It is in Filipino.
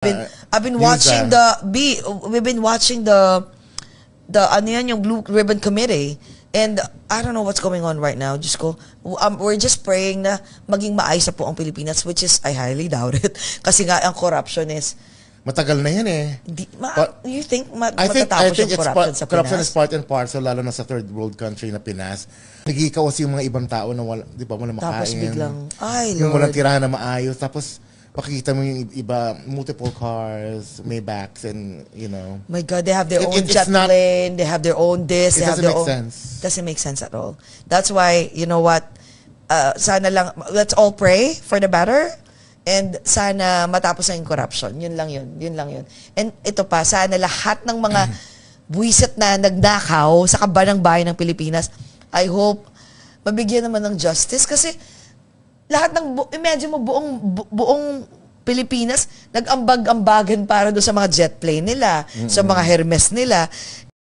I've been watching we've been watching the ano yan, yung Blue Ribbon Committee, and I don't know what's going on right now. Just go, we're just praying na maging maayos na po ang Pilipinas, which is I highly doubt it kasi nga ang corruption is matagal na yan eh. You think matatapos yung corruption sa Pinas? Corruption is part and parcel, lalo na sa third world country na Pinas. Nagkikawas yung mga ibang tao na wala, di ba, wala makain. Tapos biglang, ay Lord. Yung walang tirahan na maayos. Tapos makikita mo yung iba, multiple cars, Maybachs, and you know. My God, they have their own jet plane, they have their own this, they have their own. It doesn't make sense. Doesn't make sense at all. That's why, you know what, sana lang, let's all pray for the better. And sana matapos na yung corruption. Yun lang yun. Yun lang yun. And ito pa, sana lahat ng mga buwisit na nagnakaw sa kabanang bayan ng Pilipinas, I hope mabigyan naman ng justice. Kasi lahat ng, imagine mo, buong Pilipinas, nag-ambag-ambagan para doon sa mga jet plane nila, sa mga Hermes nila.